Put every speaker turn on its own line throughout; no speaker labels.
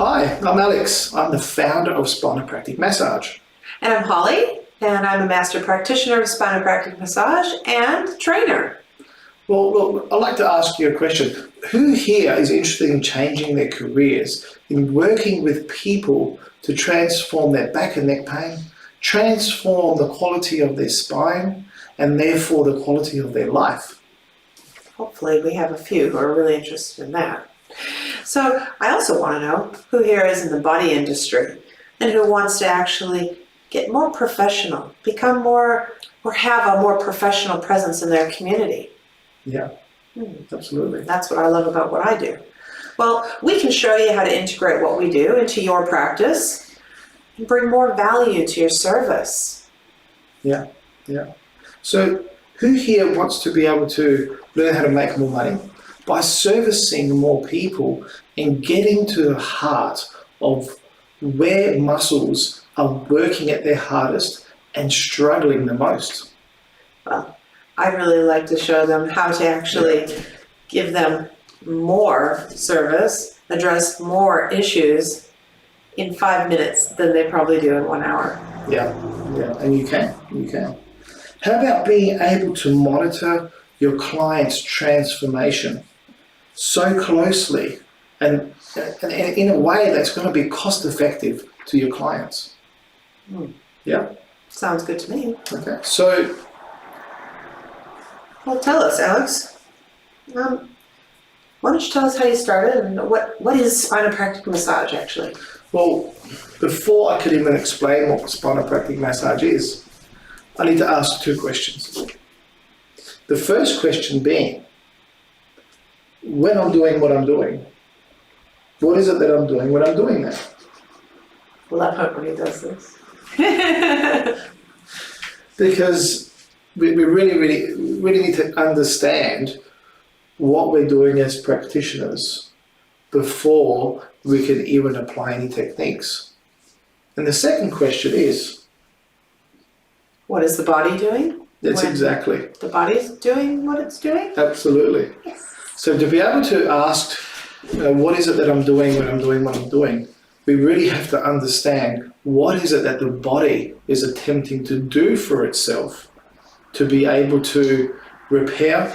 Hi, I'm Alex. I'm the founder of Spinopractic Massage.
And I'm Holly, and I'm a Master Practitioner of Spinopractic Massage and trainer.
Well, look, I'd like to ask you a question. Who here is interested in changing their careers, in working with people to transform their back and neck pain, transform the quality of their spine, and therefore the quality of their life?
Hopefully we have a few who are really interested in that. So I also want to know who here is in the body industry and who wants to actually get more professional, become more, or have a more professional presence in their community.
Yeah, absolutely.
That's what I love about what I do. Well, we can show you how to integrate what we do into your practice and bring more value to your service.
Yeah. So who here wants to be able to learn how to make more money by servicing more people and getting to the heart of where muscles are working at their hardest and struggling the most?
Well, I really like to show them how to actually give them more service, address more issues in 5 minutes than they probably do in 1 hour.
Yeah, and you can. How about being able to monitor your client's transformation so closely and in a way that's going to be cost effective to your clients? Yeah?
Sounds good to me.
Okay, so...
Well, tell us, Alex. Why don't you tell us how you started and what is Spinopractic massage actually?
Well, before I could even explain what Spinopractic massage is, I need to ask 2 questions. The first question being, when I'm doing what I'm doing, what is it that I'm doing when I'm doing that?
Love it when he does this.
Because we really need to understand what we're doing as practitioners before we can even apply any techniques. And the second question is,
what is the body doing?
That's exactly.
The body's doing what it's doing?
Absolutely.
Yes.
So to be able to ask, what is it that I'm doing when I'm doing what I'm doing, we really have to understand what is it that the body is attempting to do for itself to be able to repair,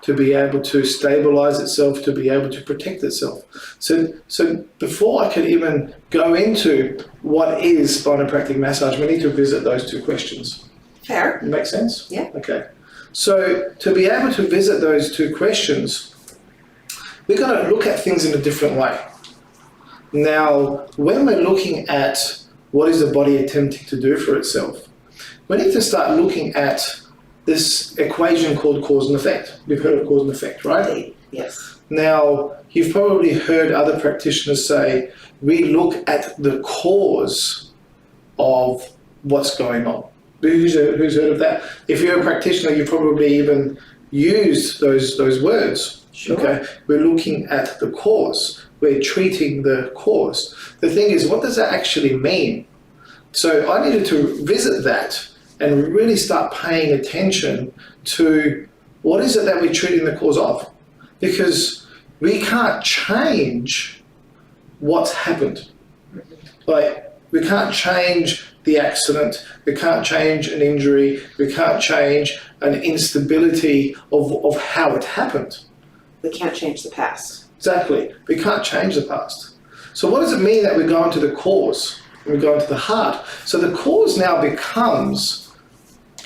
to be able to stabilize itself, to be able to protect itself. So before I can even go into what is Spinopractic massage, we need to visit those 2 questions.
Fair.
Make sense?
Yeah.
Okay. So to be able to visit those 2 questions, we're going to look at things in a different way. Now, when we're looking at what is the body attempting to do for itself, we need to start looking at this equation called cause and effect. You've heard of cause and effect, right?
Yes.
Now, you've probably heard other practitioners say, we look at the cause of what's going on. Who's heard of that? If you're a practitioner, you probably even use those words.
Sure.
Okay, we're looking at the cause. We're treating the cause. The thing is, what does that actually mean? So I needed to visit that and really start paying attention to what is it that we're treating the cause of. Because we can't change what's happened. Like, we can't change the accident, we can't change an injury, we can't change an instability of how it happened.
We can't change the past.
Exactly, we can't change the past. So what does it mean that we're going to the cause, and we're going to the heart? So the cause now becomes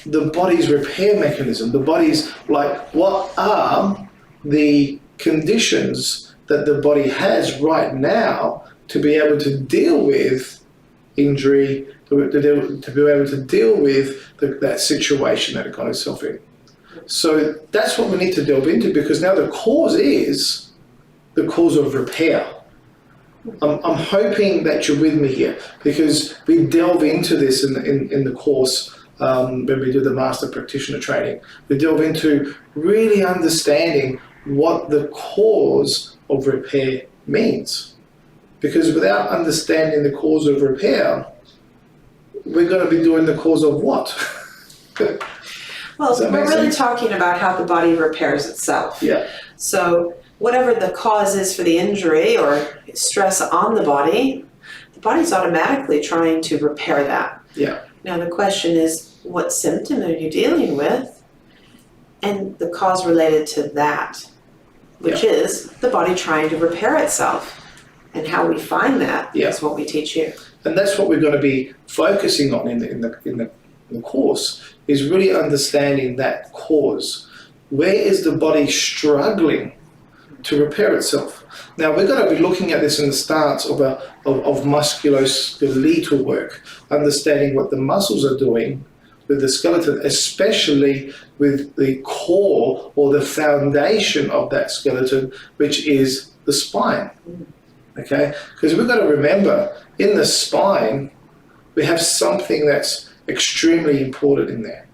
the body's repair mechanism, the body's like, what are the conditions that the body has right now to be able to deal with injury, to be able to deal with that situation that it got itself in. So that's what we need to delve into, because now the cause is the cause of repair. I'm hoping that you're with me here, because we delve into this in the course when we do the Master Practitioner training. We delve into really understanding what the cause of repair means. Because without understanding the cause of repair, we're going to be doing the cause of what?
Well, we're really talking about how the body repairs itself.
Yeah.
So whatever the cause is for the injury or stress on the body's automatically trying to repair that.
Yeah.
Now the question is, what symptom are you dealing with? And the cause related to that, which is the body trying to repair itself. And how we find that is what we teach you.
And that's what we're going to be focusing on in the course, is really understanding that cause. Where is the body struggling to repair itself? Now we're going to be looking at this in the stance of musculoskeletal work, understanding what the muscles are doing with the skeleton, especially with the core or the foundation of that skeleton, which is the spine. Okay, because we've got to remember, in the spine, we have something that's extremely important in there.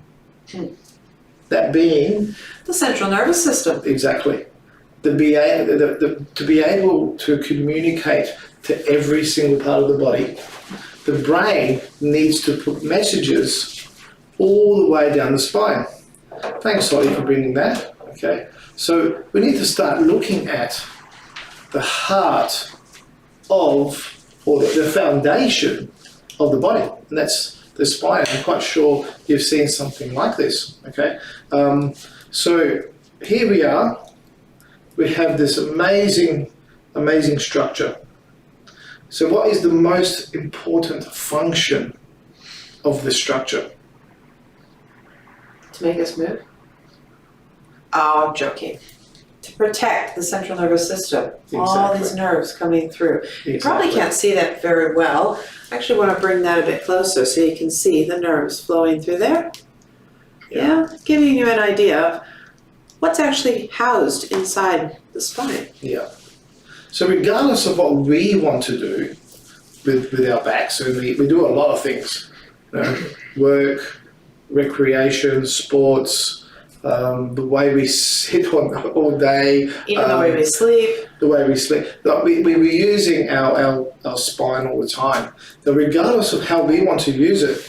That being
the central nervous system.
Exactly. To be able to communicate to every single part of the body, the brain needs to put messages all the way down the spine. Thanks, Holly, for bringing that. Okay, so we need to start looking at the heart of, or the foundation of the body, and that's the spine. I'm quite sure you've seen something like this. Okay, so here we are. We have this amazing structure. So what is the most important function of the structure?
To make us move? Oh, I'm joking. To protect the central nervous system.
Exactly.
All these nerves coming through.
Exactly.
You probably can't see that very well. I actually want to bring that a bit closer so you can see the nerves flowing through there. Yeah, giving you an idea of what's actually housed inside the spine.
Yeah. So regardless of what we want to do with our backs, and we do a lot of things, you know, work, recreation, sports, the way we sit on all day,
Even the way we sleep.
The way we sleep. Like we're using our spine all the time. So regardless of how we want to use it,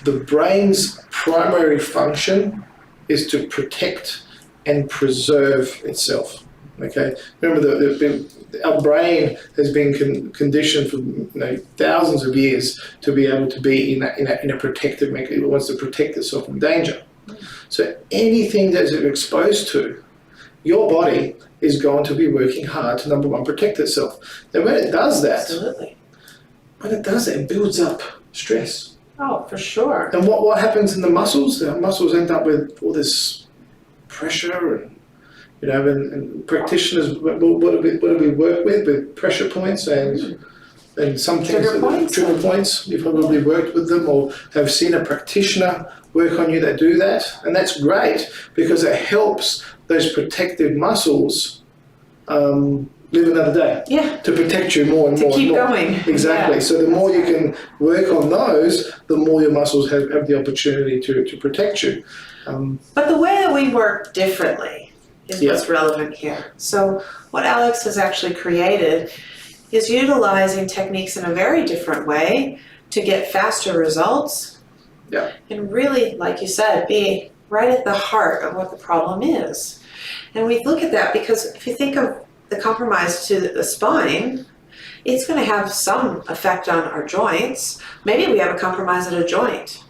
the brain's primary function is to protect and preserve itself. Okay. Remember, our brain has been conditioned for thousands of years to be able to be in a protective mechanism. It wants to protect itself from danger. So anything that it's exposed to, your body is going to be working hard to, number one, protect itself. And when it does that,
Absolutely.
when it does that, it builds up stress.
Oh, for sure.
And what happens in the muscles? The muscles end up with all this pressure, and and practitioners, what do we work with pressure points and some things, trigger points. You've probably worked with them or have seen a practitioner work on you that do that, and that's great because it helps those protective muscles live another day.
Yeah.
To protect you more and more.
To keep
and more.
going.
Exactly.
Yeah.
So the more you can work on those, the more your muscles have the opportunity to protect you.
But the way that we work differently is what's relevant here. So what Alex has actually created is utilizing techniques in a very different way to get faster results.
Yeah.
And really, like you said, be right at the heart of what the problem is. And we look at that because if you think of the compromise to the spine, it's going to have some effect on our joints. Maybe we have a compromise at a joint.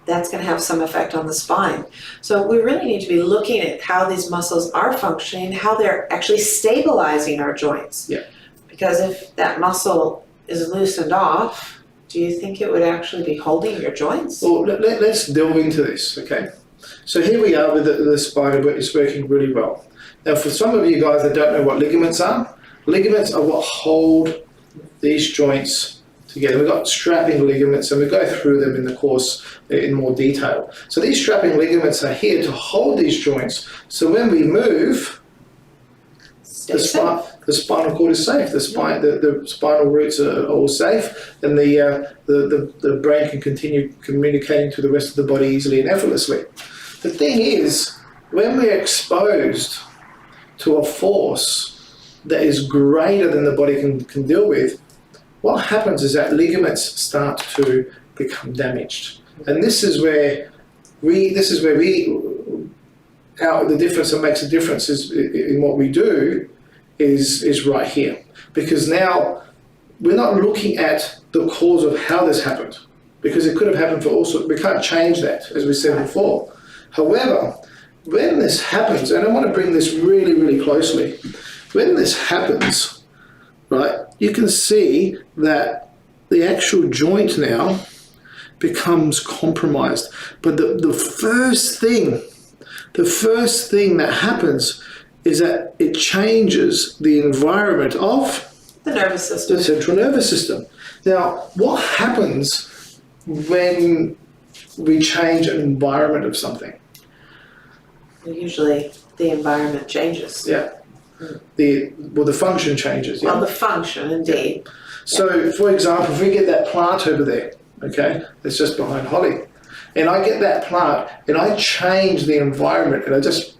That's going to have some effect on the spine. So we really need to be looking at how these muscles are functioning, how they're actually stabilizing our joints.
Yeah.
Because if that muscle is loosened off, do you think it would actually be holding your joints?
Well, let's delve into this, okay? So here we are with the spine, it's working really well. Now, for some of you guys that don't know what ligaments are what hold these joints together. We've got strapping ligaments, and we go through them in the course in more detail. So these strapping ligaments are here to hold these joints. So when we move, the spinal cord is safe. The spinal roots are all safe, and the brain can continue communicating to the rest of the body easily and effortlessly. The thing is, when we're exposed to a force that is greater than the body can deal with, what happens is that ligaments start to become damaged, and this is where the difference that makes a difference is in what we do is right here. Because now we're not looking at the cause of how this happened, because it could have happened for all sorts. We can't change that, as we said before. However, when this happens, and I want to bring this really, really closely, when this happens, right, you can see that the actual joint now becomes compromised. But the first thing that happens is that it changes the environment of
The nervous system.
the central nervous system. Now, what happens when we change an environment of something?
Usually the environment changes.
Yeah. The function changes. Yeah.
Well, the function, indeed.
So, for example, if we get that plant over there, okay, that's just behind Holly, and I get that plant and I change the environment and I just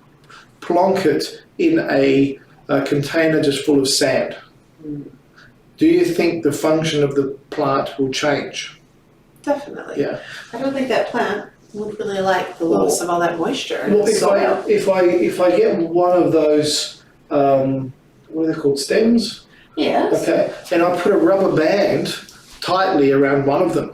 plonk it in a container just full of sand. Do you think the function of the plant will change?
Definitely.
Yeah.
I don't think that plant would really like the loss of all that moisture in
Well,
the soil.
if I get one of those, what are they called, stems?
Yes.
Okay, and I put a rubber band tightly around one of them,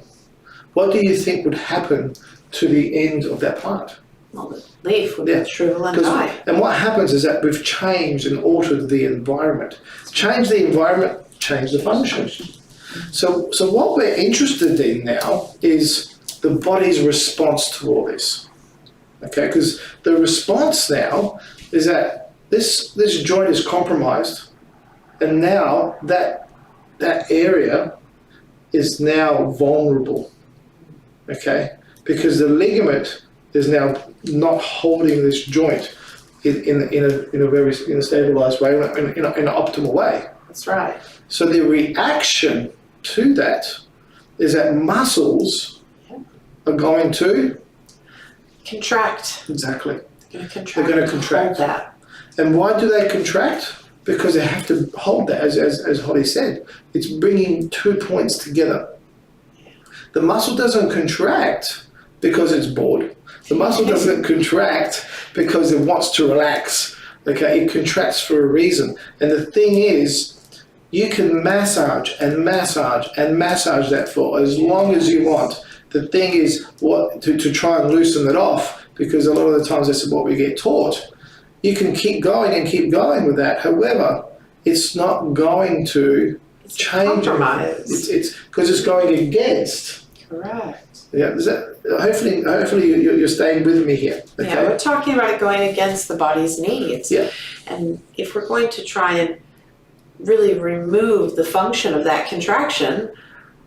what do you think would happen to the end of that plant?
Well, the leaf would
Yeah.
shrivel and die.
And what happens is that we've changed and altered the environment. Change the environment, change the function. So what we're interested in now is the body's response to all this. Okay, because the response now is that this joint is compromised, and now that area is now vulnerable. Okay, because the ligament is now not holding this joint in a stabilized way, in an optimal way.
That's right.
So the reaction to that is that muscles are going to
Contract.
exactly.
They're going to contract.
They're going to contract.
Hold that.
And why do they contract? Because they have to hold that, as Holly said. It's bringing 2 points together. The muscle doesn't contract because it's bored. The muscle doesn't contract because it wants to relax. Okay, it contracts for a reason. And the thing is, you can massage and massage and massage that for as long as you want. The thing is to try and loosen it off, because a lot of the times that's what we get taught. You can keep going and keep going with that. However, it's not going to change.
Compromise.
It's because it's going against.
Correct.
Yeah. Hopefully you're staying with me here. Okay?
Yeah, we're talking about going against the body's needs.
Yeah.
And if we're going to try and really remove the function of that contraction,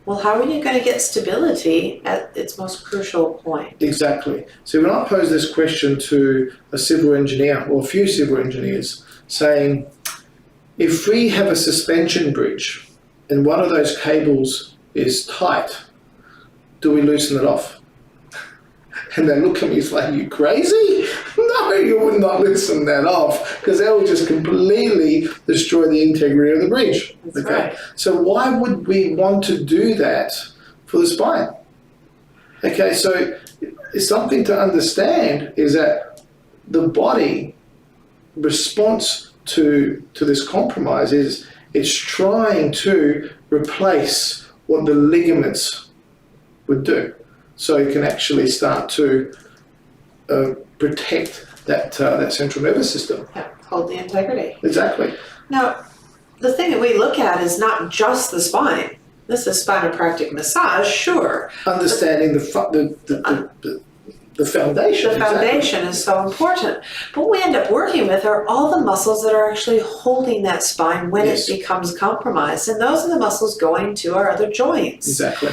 well, how are you going to get stability at its most crucial point?
Exactly. So when I pose this question to a civil engineer or a few civil engineers, saying, if we have a suspension bridge and one of those cables is tight, do we loosen it off? And they look at me, it's like, are you crazy? No, you would not loosen that off, because that will just completely destroy the integrity of the bridge.
That's right.
So why would we want to do that for the spine? Okay, so it's something to understand is that the body response to this compromise is it's trying to replace what the ligaments would do. So you can actually start to protect that central nervous system.
Yeah, hold the integrity.
Exactly.
Now, the thing that we look at is not just the spine. This is Spinopractic massage, sure.
Understanding the foundation.
The foundation is so important. But what we end up working with are all the muscles that are actually holding that spine when it becomes compromised. And those are the muscles going to our other joints.
Exactly.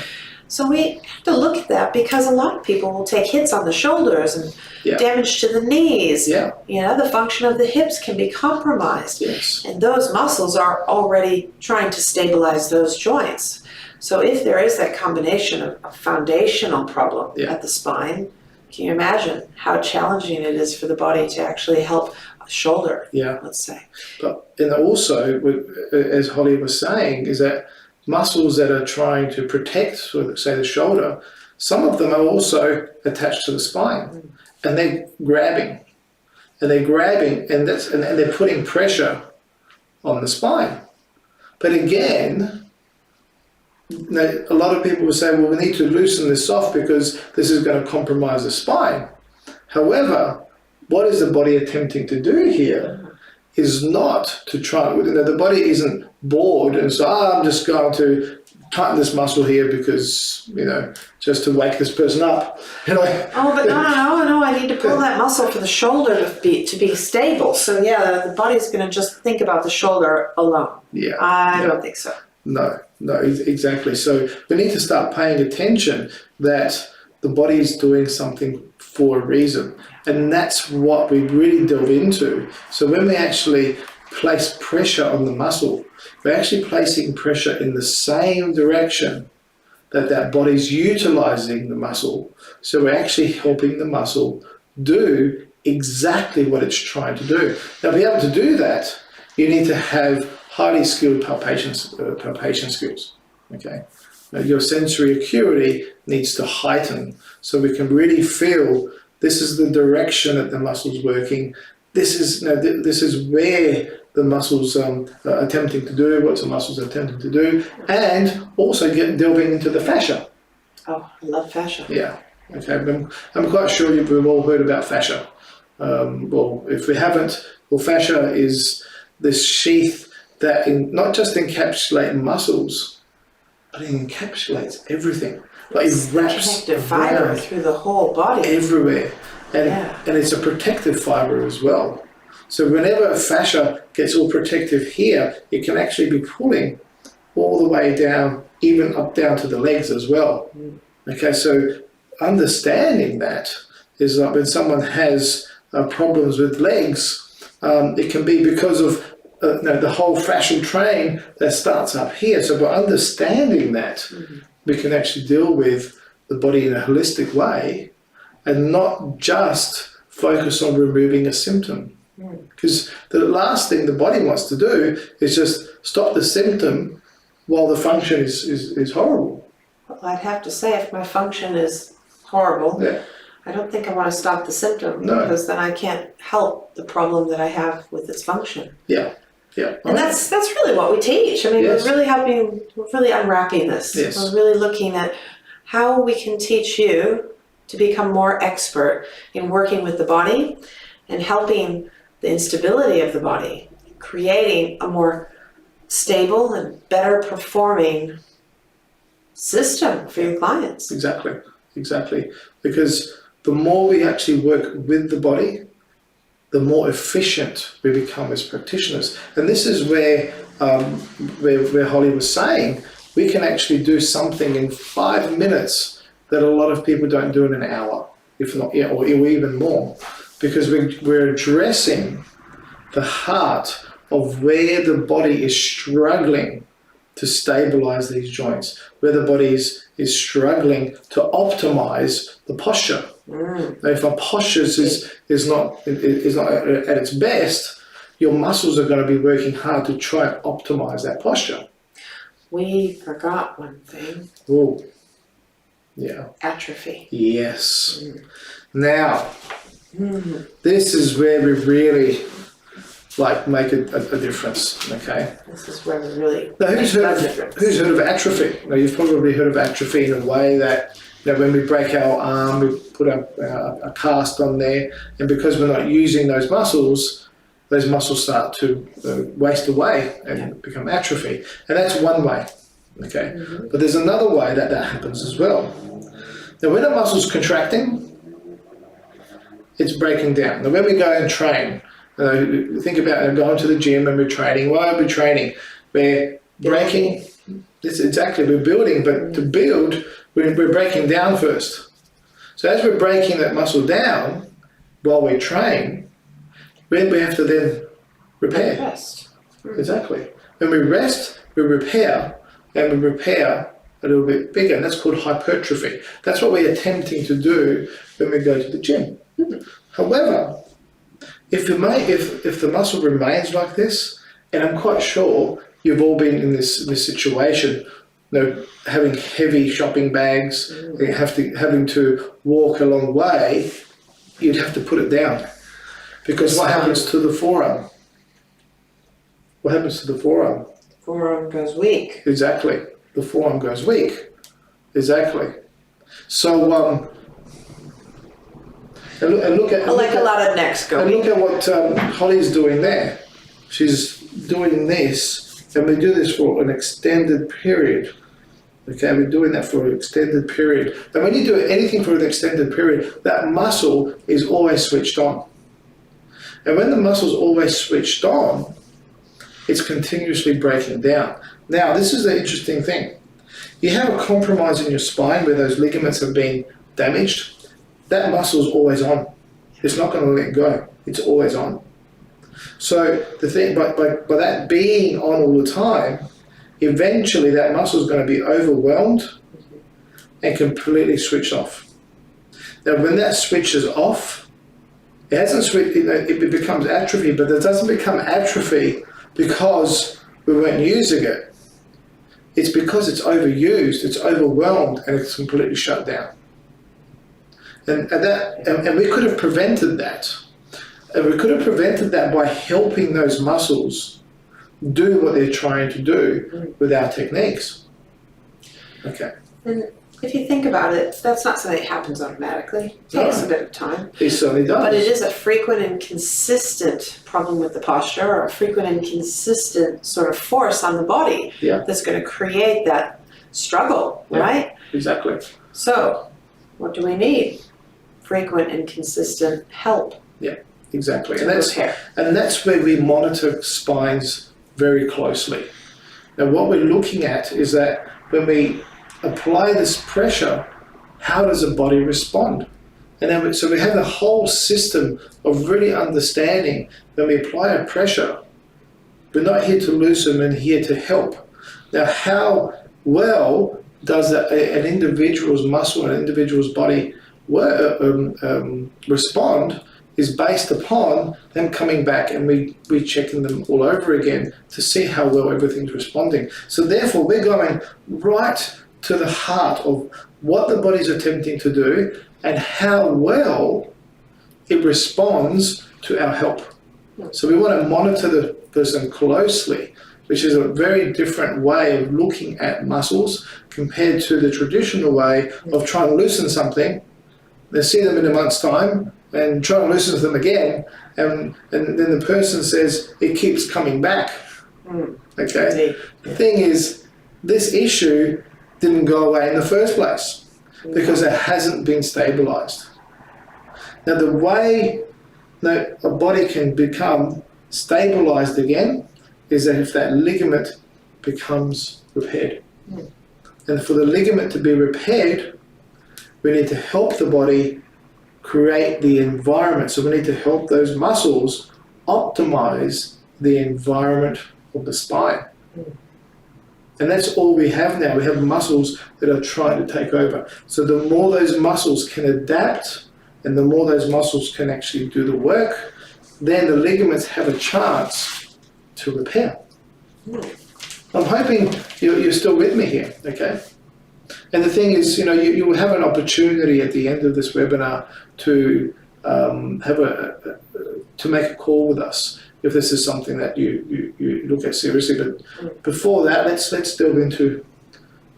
So we have to look at that, because a lot of people will take hits on the shoulders and damage to the knees.
Yeah.
You know, the function of the hips can be compromised.
Yes.
And those muscles are already trying to stabilize those joints. So if there is that combination of a foundational problem at the spine, can you imagine how challenging it is for the body to actually help a shoulder, let's say.
But and also, as Holly was saying, is that muscles that are trying to protect, say, the shoulder, some of them are also attached to the spine, and they're grabbing, and they're putting pressure on the spine. But again, a lot of people will say, well, we need to loosen this off because this is going to compromise the spine. However, what is the body attempting to do here is not to try, the body isn't bored and so, I'm just going to tighten this muscle here because, just to wake this person up.
Oh, but no, I need to pull that muscle for the shoulder to be stable. So yeah, the body's going to just think about the shoulder alone.
Yeah.
I don't think so.
No, exactly. So we need to start paying attention that the body is doing something for a reason. And that's what we really delve into. So when we actually place pressure on the muscle, we're actually placing pressure in the same direction that body's utilizing the muscle. So we're actually helping the muscle do exactly what it's trying to do. Now, to be able to do that, you need to have highly skilled palpation skills. Okay, now, your sensory acuity needs to heighten so we can really feel this is the direction that the muscle's working. This is where the muscles are attempting to do, what the muscles are attempting to do, and also delving into the fascia.
Oh, I love fascia.
Yeah. Okay. I'm quite sure we've all heard about fascia. Well, if we haven't, fascia is this sheath that not just encapsulates muscles, but it encapsulates everything. Like it wraps
protective fiber through the whole body.
Everywhere. And it's a protective fiber as well. So whenever a fascia gets all protective here, it can actually be pulling all the way down, even up down to the legs as well. Okay, so understanding that is like when someone has problems with legs, it can be because of the whole fascial train that starts up here. So by understanding that, we can actually deal with the body in a holistic way and not just focus on removing a symptom. Because the last thing the body wants to do is just stop the symptom while the function is horrible.
Well, I'd have to say if my function is horrible, I don't think I want to stop the symptom because then I can't help the problem that I have with its function.
Yeah.
And that's really what we teach. I mean, we're really unwrapping this.
Yes.
We're really looking at how we can teach you to become more expert in working with the body and helping the instability of the body, creating a more stable and better performing system for your clients.
Exactly. Because the more we actually work with the body, the more efficient we become as practitioners. And this is where Holly was saying, we can actually do something in 5 minutes that a lot of people don't do in an hour, if not, or even more. Because we're addressing the heart of where the body is struggling to stabilize these joints, where the body is struggling to optimize the posture. Now, if our posture is not at its best, your muscles are going to be working hard to try and optimize that posture.
We forgot one thing.
Oh, yeah.
Atrophy.
Yes. Now, this is where we really make a difference. Okay.
This is where we really.
Now, who's heard of atrophy? Now, you've probably heard of atrophy in a way that when we break our arm, we put a cast on there, and because we're not using those muscles start to waste away and become atrophy. And that's one way. Okay. But there's another way that happens as well. Now, when a muscle's contracting, it's breaking down. Now, when we go and train, think about going to the gym and we're training. Why are we training? We're breaking. We're building, but to build, we're breaking down first. So as we're breaking that muscle down while we train, we have to then repair.
Rest.
Exactly. When we rest, we repair, and we repair a little bit bigger, and that's called hypertrophy. That's what we're attempting to do when we go to the gym. However, if the muscle remains like this, and I'm quite sure you've all been in this situation, having heavy shopping bags, having to walk a long way, you'd have to put it down. Because what happens to the forearm? what happens to the forearm?
Forearm goes weak.
Exactly. The forearm goes weak. Exactly. So, and look at...
Like a lot of necks go
And
weak.
look at what Holly's doing there. She's doing this, and we do this for an extended period. Okay, we're doing that for an extended period. And when you do anything for an extended period, that muscle is always switched on. And when the muscle's always switched on, it's continuously breaking down. Now, this is the interesting thing. You have a compromise in your spine where those ligaments have been damaged. That muscle's always on. It's not going to let go. It's always on. So the thing, by that being on all the time, eventually that muscle is going to be overwhelmed and completely switched off. Now, when that switches off, it hasn't switched. It becomes atrophy, but it doesn't become atrophy because we weren't using it. It's because it's overused, it's overwhelmed, and it's completely shut down. And we could have prevented that. And we could have prevented that by helping those muscles do what they're trying to do with our techniques. Okay.
And if you think about it, that's not something that happens automatically. It takes a bit of time.
It certainly does.
But it is a frequent and consistent problem with the posture, or a frequent and consistent sort of force on the body that's going to create that struggle, right?
Exactly.
So, what do we need? Frequent and consistent help.
Yeah, exactly.
And
that's where we monitor spines very closely. Now, what we're looking at is that when we apply this pressure, how does the body respond? And then so we have the whole system of really understanding when we apply a pressure, we're not here to loosen and here to help. Now, how well does an individual's muscle, an individual's body respond is based upon them coming back and we checking them all over again to see how well everything's responding. So therefore, we're going right to the heart of what the body's attempting to do and how well it responds to our help. So we want to monitor the person closely, which is a very different way of looking at muscles compared to the traditional way of trying to loosen something. They see them in a month's time and try to loosen them again, and then the person says it keeps coming back. Okay. The thing is, this issue didn't go away in the first place because it hasn't been stabilized. Now, the way that a body can become stabilized again is that if that ligament becomes repaired. And for the ligament to be repaired, we need to help the body create the environment. So we need to help those muscles optimize the environment of the spine. And that's all we have now. We have muscles that are trying to take over. So the more those muscles can adapt and the more those muscles can actually do the work, then the ligaments have a chance to repair. I'm hoping you're still with me here, okay? And the thing is, you will have an opportunity at the end of this webinar to to make a call with us if this is something that you look at seriously. But before that, let's delve into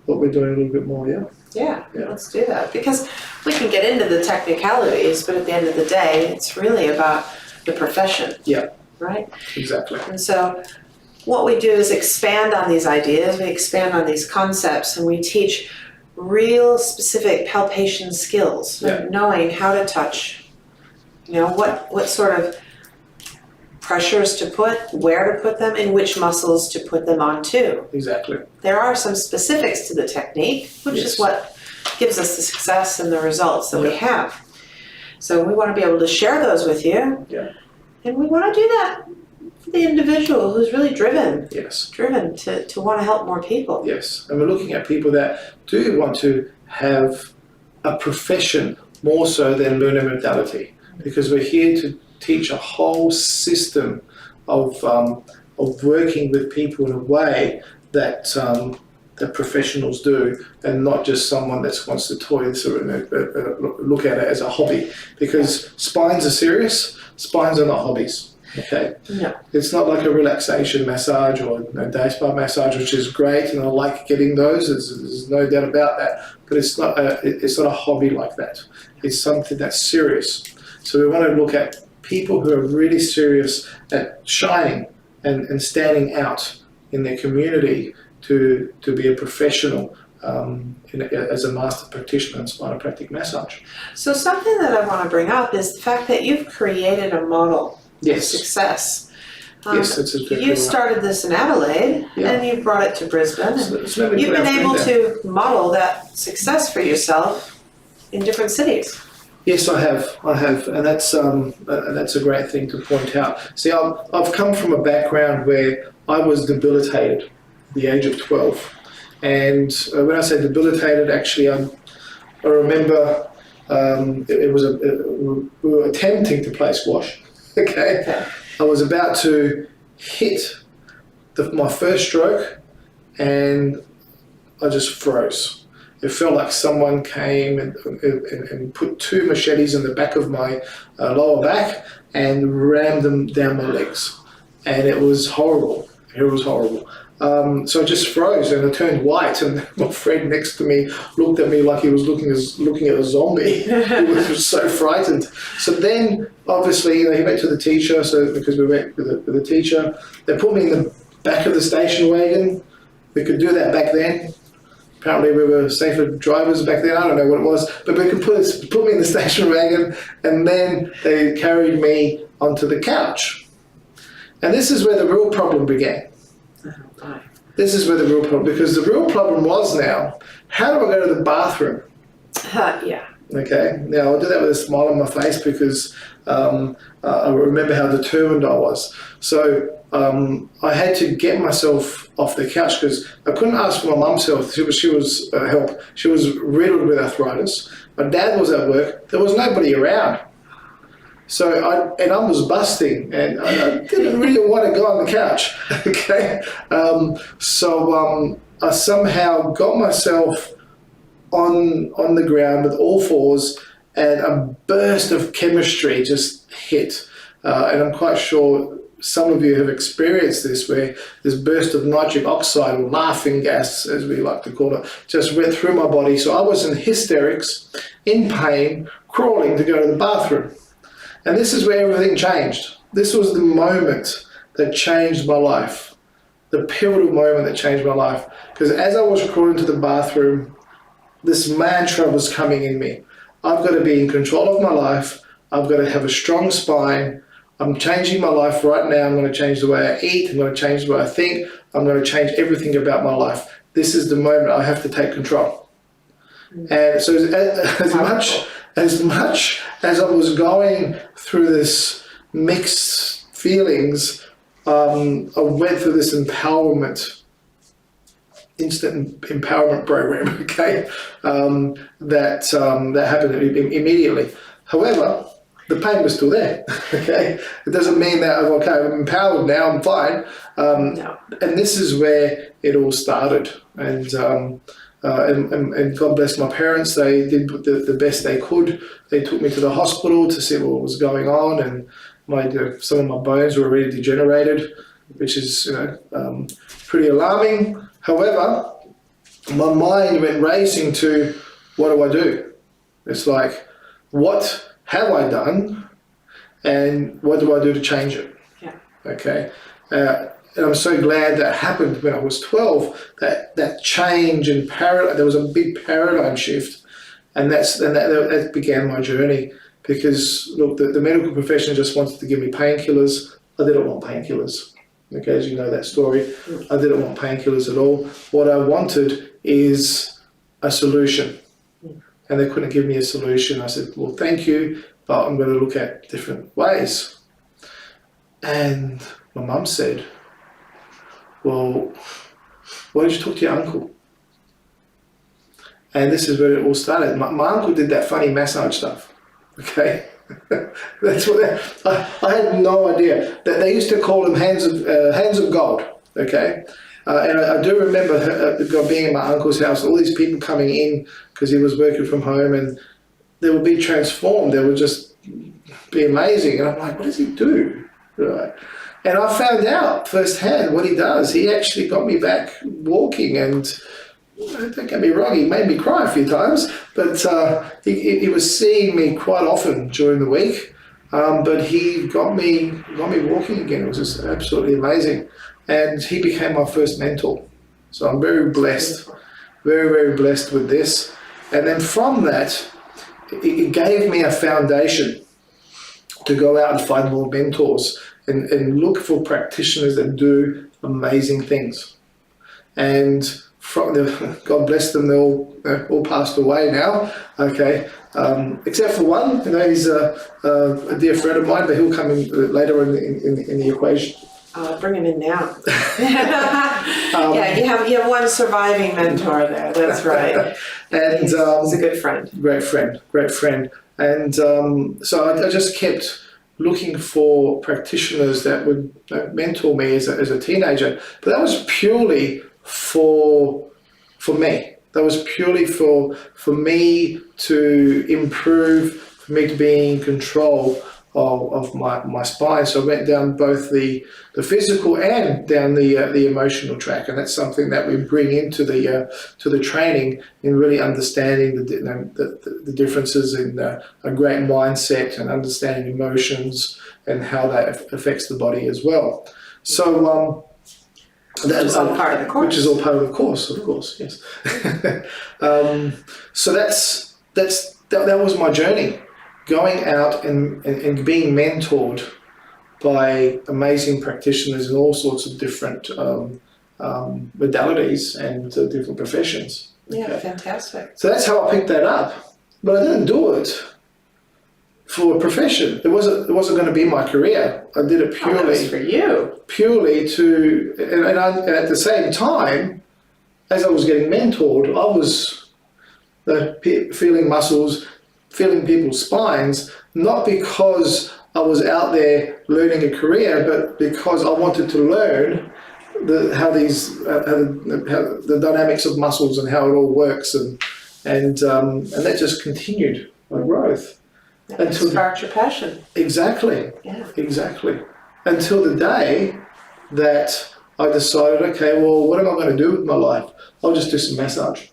what we're doing a little bit more.
Yeah, let's do that, because we can get into the technicalities, but at the end of the day, it's really about the profession.
Yeah.
Right?
Exactly.
And so what we do is expand on these ideas, we expand on these concepts, and we teach real specific palpation skills, knowing how to touch, what sort of pressures to put, where to put them, and which muscles to put them onto.
Exactly.
There are some specifics to the technique, which is what gives us the success and the results that we have. So we want to be able to share those with you.
Yeah.
And we want to do that for the individual who's really driven.
Yes.
Driven to want to help more people.
Yes. And we're looking at people that do want to have a profession more so than learn a modality, because we're here to teach a whole system of working with people in a way that that professionals do, and not just someone that wants to toy or look at it as a hobby. Because spines are serious. Spines are not hobbies. Okay,
No.
it's not like a relaxation massage or a day spa massage, which is great, and I like getting those. There's no doubt about that. But it's not a hobby like that. It's something that's serious. So we want to look at people who are really serious at shining and standing out in their community to be a professional as a master practitioner in spinopractic massage.
So something that I want to bring up is the fact that you've created a model
Yes.
of success.
Yes, that's exactly
You
right.
started this in Adelaide,
Yeah.
and you brought it to Brisbane.
So
And
let me
you've
put
been
our
able
friend down.
to model that success for yourself in different cities.
Yes, I have, and that's a great thing to point out. See, I've come from a background where I was debilitated at the age of 12, and when I say debilitated, actually, I remember we were attempting to play squash. Okay, I was about to hit my first stroke, and I just froze. It felt like someone came and put two machetes in the back of my lower back and rammed them down my legs. And it was horrible. It was horrible. So I just froze and I turned white, and my friend next to me looked at me like he was looking at a zombie. He was so frightened. So then, obviously, he went to the teacher, so because we went with the teacher, they put me in the back of the station wagon. We could do that back then. Apparently we were safer drivers back then, I don't know what it was, but they could put me in the station wagon, and then they carried me onto the couch. And this is where the real problem began. This is where the real problem, because the real problem was now, how do I go to the bathroom?
Yeah.
Okay, now I'll do that with a smile on my face because I remember how determined I was. So I had to get myself off the couch because I couldn't ask for my mum's help. She was help. She was riddled with arthritis. My dad was at work. There was nobody around. So I was busting, and I didn't really want to go on the couch. Okay, so I somehow got myself on the ground with all fours, and a burst of chemistry just hit. And I'm quite sure some of you have experienced this, where this burst of nitric oxide, or laughing gas as we like to call it, just went through my body. So I was in hysterics, in pain, crawling to go to the bathroom. And this is where everything changed. This was the moment that changed my life, the pivotal moment that changed my life. Because as I was crawling to the bathroom, this mantra was coming in me. I've got to be in control of my life. I've got to have a strong spine. I'm changing my life right now. I'm going to change the way I eat. I'm going to change the way I think. I'm going to change everything about my life. This is the moment I have to take control. And so as much as I was going through this mixed feelings, I went through this instant empowerment program, okay, that happened immediately. However, the pain was still there, okay? It doesn't mean that, okay, I'm empowered now, I'm fine.
No.
And this is where it all started. And God bless my parents, they did the best they could. They took me to the hospital to see what was going on, and some of my bones were already degenerated, which is pretty alarming. However, my mind went racing to, what do I do? It's like, what have I done, and what do I do to change it?
Yeah.
Okay. And I'm so glad that happened when I was 12, that change in paradigm. There was a big paradigm shift, and that began my journey. Because look, the medical profession just wanted to give me painkillers. I didn't want painkillers. Okay, as you know that story, I didn't want painkillers at all. What I wanted is a solution, and they couldn't give me a solution. I said, well, thank you, but I'm going to look at different ways. And my mum said, well, why don't you talk to your uncle? And this is where it all started. My uncle did that funny massage stuff, okay? That's what I had no idea. That they used to call them hands of gold, okay? And I do remember being in my uncle's house, all these people coming in because he was working from home, and they would be transformed. They would just be amazing. And I'm like, what does he do? Right. And I found out firsthand what he does. He actually got me back walking, and don't get me wrong, he made me cry a few times, but he was seeing me quite often during the week. But he got me walking again. It was just absolutely amazing. And he became my first mentor. So I'm very blessed, very, very blessed with this. And then from that, it gave me a foundation to go out and find more mentors and look for practitioners that do amazing things. And from God bless them, they're all passed away now. Okay, except for one. He's a dear friend of mine, but he'll come in later in the equation.
Bring him in now. You have one surviving mentor there. That's right.
And
he's a good friend.
Great friend. And so I just kept looking for practitioners that would mentor me as a teenager. But that was purely for me. That was purely for me to improve, for me to be in control of my spine. So I went down both the physical and down the emotional track, and that's something that we bring into the training in really understanding the differences in a great mindset and understanding emotions and how that affects the body as well. So
that's all part of the course.
Which is all part of the course, of course, yes. So that was my journey, going out and being mentored by amazing practitioners in all sorts of different modalities and different professions.
Yeah,
okay.
Fantastic.
So that's how I picked that up. But I didn't do it for a profession. It wasn't going to be my career. I did it purely
that was for you.
Purely to, and at the same time, as I was getting mentored, I was feeling muscles, feeling people's spines, not because I was out there learning a career, but because I wanted to learn how the dynamics of muscles and how it all works, and that just continued my growth.
That sparked your passion.
Exactly.
Yeah. Exactly.
Until the day that I decided, okay, well, what am I going to do with my life? I'll just do some massage.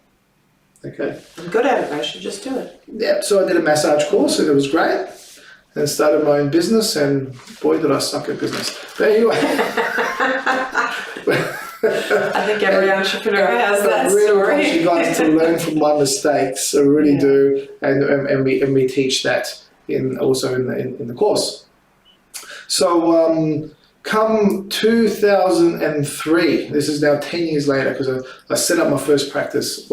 Okay.
I'm good at it. I should just do it.
Yeah. So I did a massage course, and it was great. And started my own business, and boy, did I suck at business. But anyway.
I think every entrepreneur has that
really
story.
want you guys to learn from my mistakes. I really do, and we teach that in the course. So come 2003, this is now 10 years later, because I set up my first practice,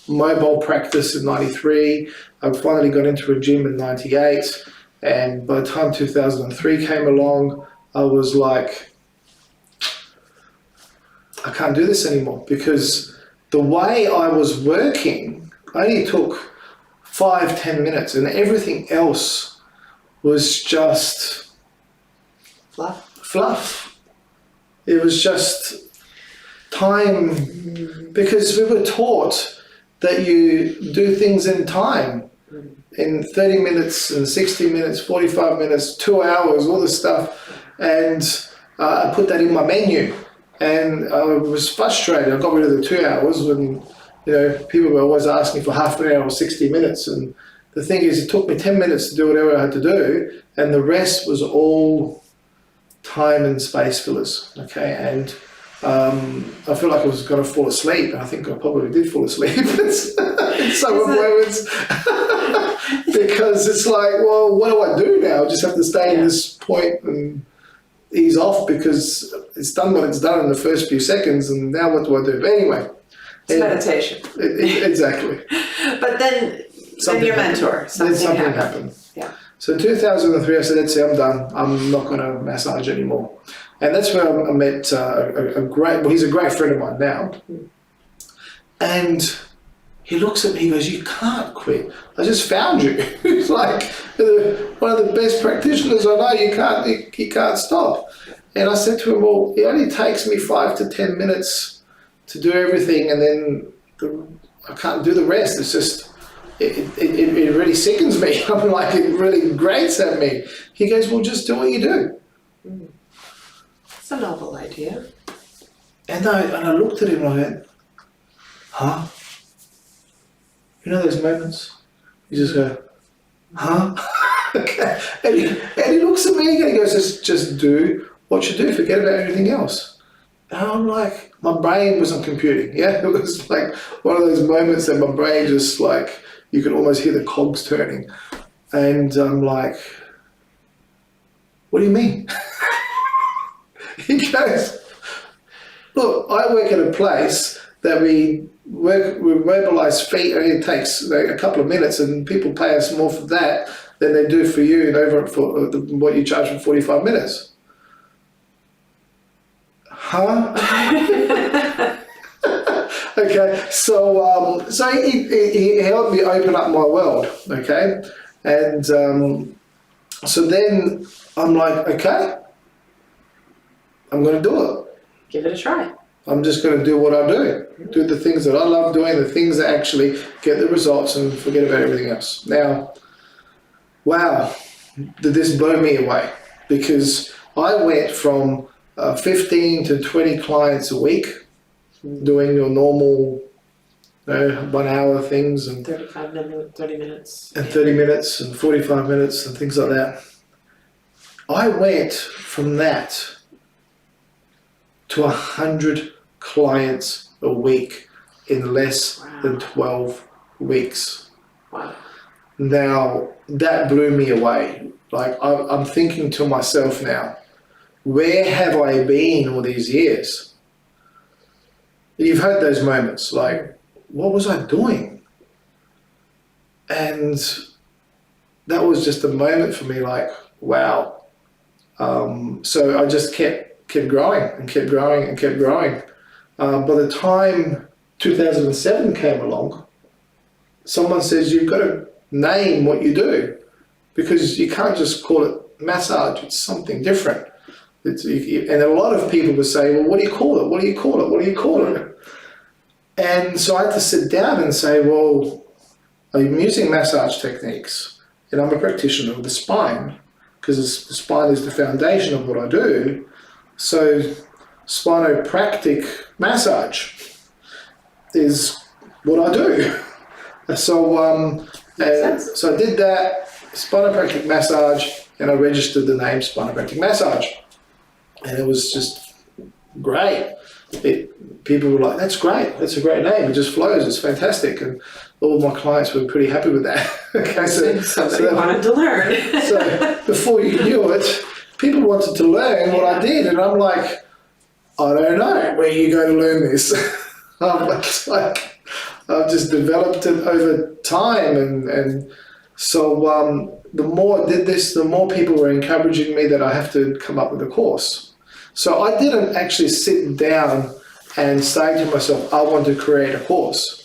mobile practice in 93. I finally got into a gym in 98, and by the time 2003 came along, I was like, I can't do this anymore, because the way I was working only took 5-10 minutes, and everything else was just fluff. It was just time, because we were taught that you do things in time, in 30 minutes and 60 minutes, 45 minutes, 2 hours, all this stuff, and I put that in my menu. And I was frustrated. I got rid of the 2 hours when, people were always asking for half an hour or 60 minutes. And the thing is, it took me 10 minutes to do whatever I had to do, and the rest was all time and space fillers. Okay, and I feel like I was going to fall asleep, and I think I probably did fall asleep in some moments. Because it's like, well, what do I do now? I just have to stay in this point and ease off, because it's done what it's done in the first few seconds, and now what do I do? But anyway.
It's meditation.
Exactly.
But then your mentor, something happened. Yeah.
So in 2003, I said, that's it, I'm done. I'm not going to massage anymore. And that's where I met he's a great friend of mine now. And he looks at me, he goes, you can't quit. I just found you. He's like, one of the best practitioners I know, you can't stop. And I said to him, well, it only takes me 5 to 10 minutes to do everything, and then I can't do the rest. It's just, it really sickens me. I'm like, it really grates at me. He goes, well, just do what you do.
It's a novel idea.
And I looked at him and I went, huh? You know those moments? You just go, huh? Okay. And he looks at me and he goes, just do what you do, forget about everything else. And I'm like, my brain wasn't computing, yeah? It was like one of those moments that my brain just like, you could almost hear the cogs turning. And I'm like, what do you mean? He goes, look, I work at a place that we mobilise feet, and it takes like a couple of minutes, and people pay us more for that than they do for you and over for what you charge for 45 minutes. Huh? Okay, so he helped me open up my world, okay? And so then I'm like, okay, I'm going to do it.
Give it a try.
I'm just going to do what I do the things that I love doing, the things that actually get the results, and forget about everything else. Now, wow, did this blow me away, because I went from 15 to 20 clients a week doing your normal 1 hour things and
30 minutes.
And 30 minutes and 45 minutes and things like that. I went from that to 100 clients a week in less than 12 weeks.
Wow.
Now, that blew me away. Like, I'm thinking to myself now, where have I been all these years? You've had those moments, like, what was I doing? And that was just a moment for me, like, wow. So I just kept growing and kept growing and kept growing. By the time 2007 came along, someone says, you've got to name what you do, because you can't just call it massage, it's something different. And a lot of people would say, well, what do you call it? What do you call it? What do you call it? And so I had to sit down and say, well, I'm using massage techniques, and I'm a practitioner of the spine, because the spine is the foundation of what I do. So Spinopractic massage is what I do. So so I did that, Spinopractic massage, and I registered the name Spinopractic massage. And it was just great. People were like, that's great, that's a great name, it just flows, it's fantastic. And all my clients were pretty happy with that. Okay,
Somebody wanted to learn.
So before you knew it, people wanted to learn what I did, and I'm like, I don't know where you go to learn this. It's like, I've just developed it over time, and so the more I did this, the more people were encouraging me that I have to come up with a course. So I didn't actually sit down and say to myself, I want to create a course.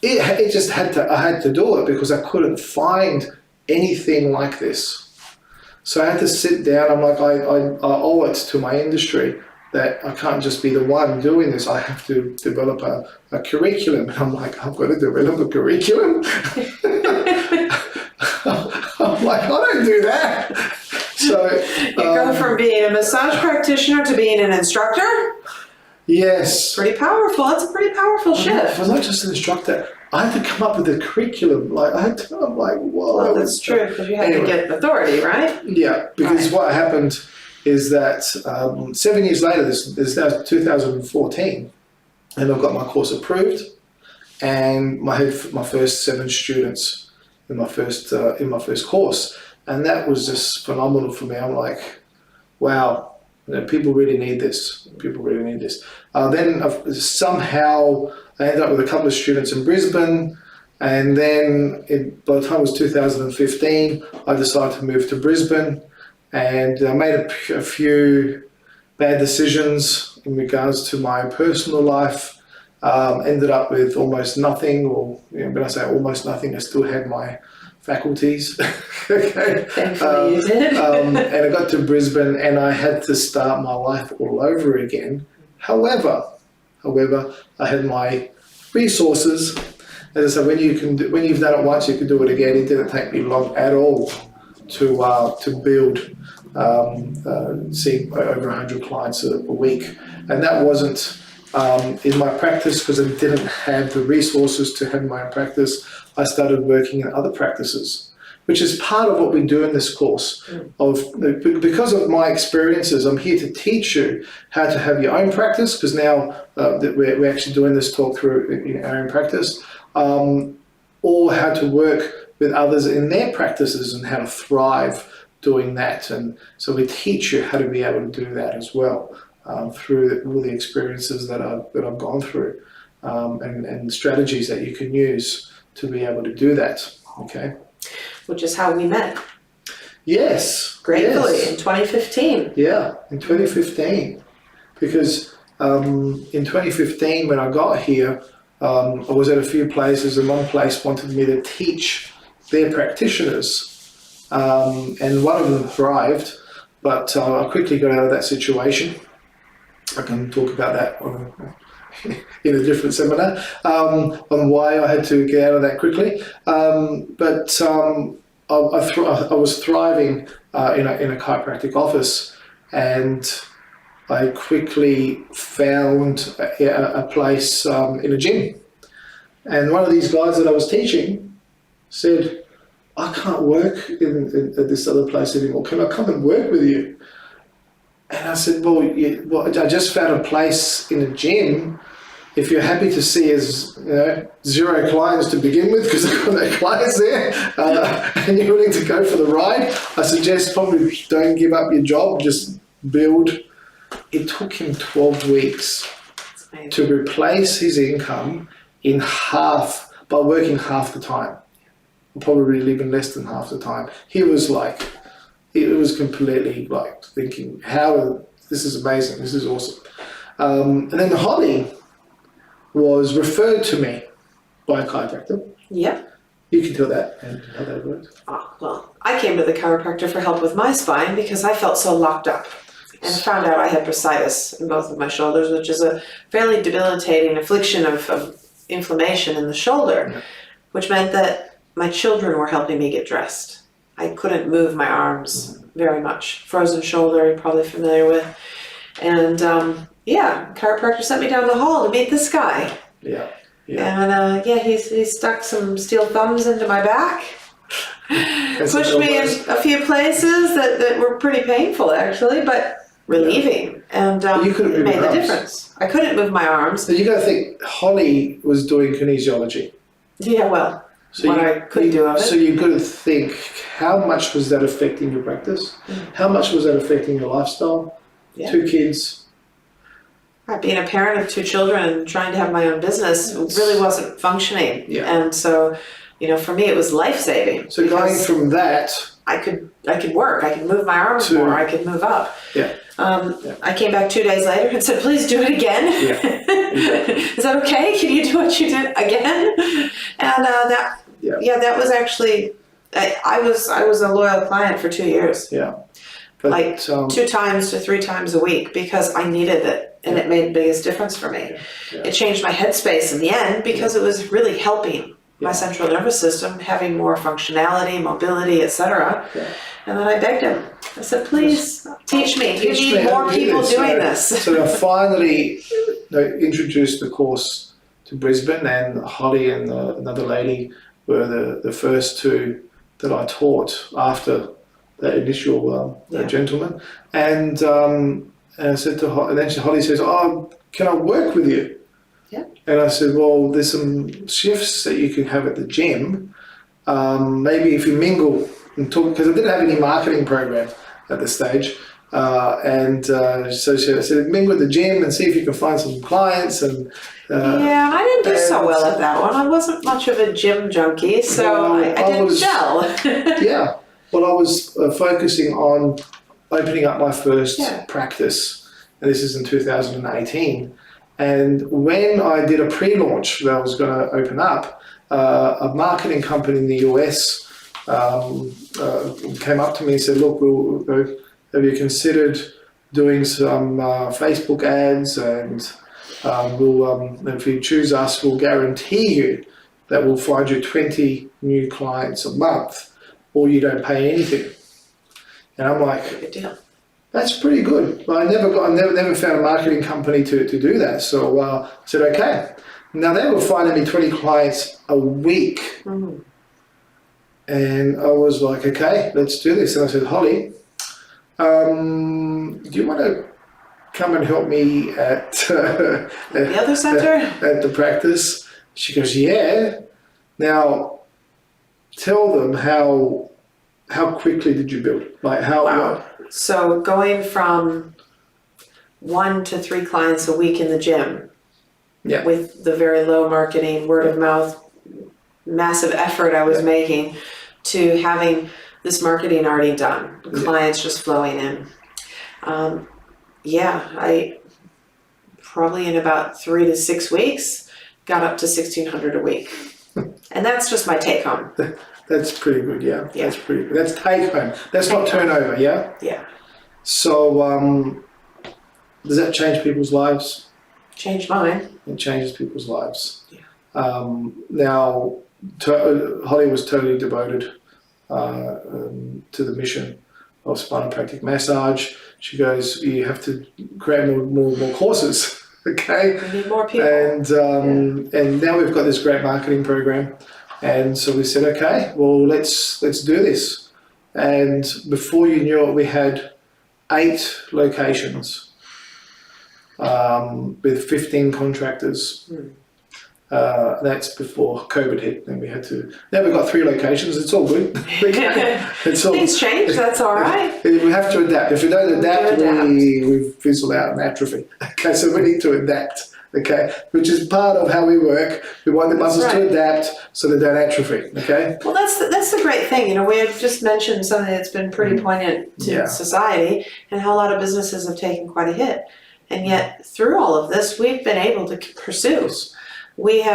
It just I had to do it, because I couldn't find anything like this. So I had to sit down. I'm like, I owe it to my industry that I can't just be the one doing this. I have to develop a curriculum. And I'm like, I've got to develop a curriculum? I'm like, I don't do that. So
you go from being a massage practitioner to being an instructor?
Yes.
Pretty powerful. That's a pretty powerful shift.
I was not just an instructor. I had to come up with a curriculum. Like, I'm like, whoa.
Well, that's true, because you had to get authority, right?
Yeah, because what happened is that 7 years later, this is now 2014, and I've got my course approved, and I had my first 7 students in my first course, and that was just phenomenal for me. I'm like, wow, people really need this. People really need this. Then somehow I ended up with a couple of students in Brisbane, and then by the time it was 2015, I decided to move to Brisbane, and I made a few bad decisions in regards to my personal life. Ended up with almost nothing, or when I say almost nothing, I still had my faculties. Okay.
Thankfully you did.
And I got to Brisbane and I had to start my life all over again. However, I had my resources. As I said, when you've done it once, you can do it again. It didn't take me long at all to build seeing over 100 clients a week. And that wasn't in my practice because I didn't have the resources to have my own practice. I started working in other practices, which is part of what we do in this course. Because of my experiences, I'm here to teach you how to have your own practice, because now that we're actually doing this talk through our own practice, or how to work with others in their practices and how to thrive doing that. And so we teach you how to be able to do that as well through all the experiences that I've gone through and strategies that you can use to be able to do that. Okay.
Which is how we met.
Yes.
Gratefully,
yes.
in 2015.
Yeah, in 2015. Because in 2015, when I got here, I was at a few places, and one place wanted me to teach their practitioners. And one of them thrived, but I quickly got out of that situation. I can talk about that in a different seminar on why I had to get out of that quickly. But I was thriving in a chiropractic office, and I quickly found a place in a gym. And one of these guys that I was teaching said, I can't work at this other place anymore. Can I come and work with you? And I said, well, I just found a place in a gym. If you're happy to see as 0 clients to begin with, because I've got no clients there, and you're willing to go for the ride, I suggest probably don't give up your job, just build. It took him 12 weeks to replace his income in half by working half the time, probably even less than half the time. He was like, it was completely like thinking, this is amazing, this is awesome. And then Holly was referred to me by a chiropractor.
Yep.
You can tell that and how that works.
Oh, well, I came to the chiropractor for help with my spine because I felt so locked up. And found out I had bursitis in both of my shoulders, which is a fairly debilitating affliction of inflammation in the shoulder, which meant that my children were helping me get dressed. I couldn't move my arms very much. Frozen shoulder, you're probably familiar with. And chiropractor sent me down the hall to meet this guy.
Yeah.
And he stuck some steel thumbs into my back. Pushed me in a few places that were pretty painful actually, but relieving, and it made the difference. I couldn't move my arms.
So you got to think, Holly was doing kinesiology.
Yeah, well,
so
I could do of it.
So you got to think, how much was that affecting your practice? How much was that affecting your lifestyle? Yeah. 2 kids.
Being a parent of 2 children and trying to have my own business really wasn't functioning.
Yeah.
And so, for me, it was life-saving.
So going from that,
I could work. I could move my arms more. I could move up.
Yeah.
I came back 2 days later and said, please do it again. Yeah. Is that okay? Can you do what you did again? And that was actually, I was a loyal client for 2 years.
Yeah. But,
2 times to 3 times a week because I needed it, and it made the biggest difference for me. Yeah. It changed my headspace in the end because it was really helping my central nervous system, having more functionality, mobility, etc. Yeah. And then I begged him. I said, please teach me. You need more people doing this.
So I finally introduced the course to Brisbane, and Holly and another lady were the first 2 that I taught after that initial gentleman. And I said to Holly, and then Holly says, oh, can I work with you?
Yeah.
And I said, well, there's some shifts that you can have at the gym. Maybe if you mingle and talk, because I didn't have any marketing program at this stage. So I said, mingle at the gym and see if you can find some clients. And
I didn't do so well at that one. I wasn't much of a gym junkie, so I didn't gel.
Yeah. Well, I was focusing on opening up my first practice, and this is in 2018. And when I did a pre-launch that I was going to open up, a marketing company in the US came up to me and said, look, have you considered doing some Facebook ads, and if you choose us, we'll guarantee you that we'll find you 20 new clients a month, or you don't pay anything. And I'm like,
Good deal.
that's pretty good. I never found a marketing company to do that. So I said, okay. Now they were finding me 20 clients a week.
Mm.
And I was like, okay, let's do this. And I said, Holly, do you want to come and help me at
The other center?
at the practice? She goes, yeah. Now, tell them how quickly did you build? Like how?
Wow. So going from 1 to 3 clients a week in the gym,
Yeah.
with the very low marketing, word of mouth, massive effort I was making, to having this marketing already done, clients just flowing in. I probably in about 3 to 6 weeks got up to 1,600 a week, and that's just my take home.
That's pretty good. Yeah.
Yeah.
That's pretty good. That's take home. That's not turnover. Yeah.
Yeah,
So does that change people's lives?
changed mine.
It changes people's lives.
Yeah.
Now, Holly was totally devoted to the mission of Spinopractic massage. She goes, you have to create more courses, okay?
We need more people.
And now we've got this great marketing program, and so we said, okay, well let's do this. And before you knew it, we had 8 locations with 15 contractors.
Mm.
That's before COVID hit, and we had to. Now we've got 3 locations. It's all good. It's all,
Things change, that's all right.
we have to adapt. If we don't adapt,
adapt.
we fizzle out and atrophy. Okay, so we need to adapt. Okay, which is part of how we work. We want the muscles to adapt so they don't atrophy. Okay.
Well, that's the great thing. You know, we have just mentioned something that's been pretty poignant to society, and how a lot of businesses have taken quite a hit. And yet, through all of this, we've been able to pursue. We've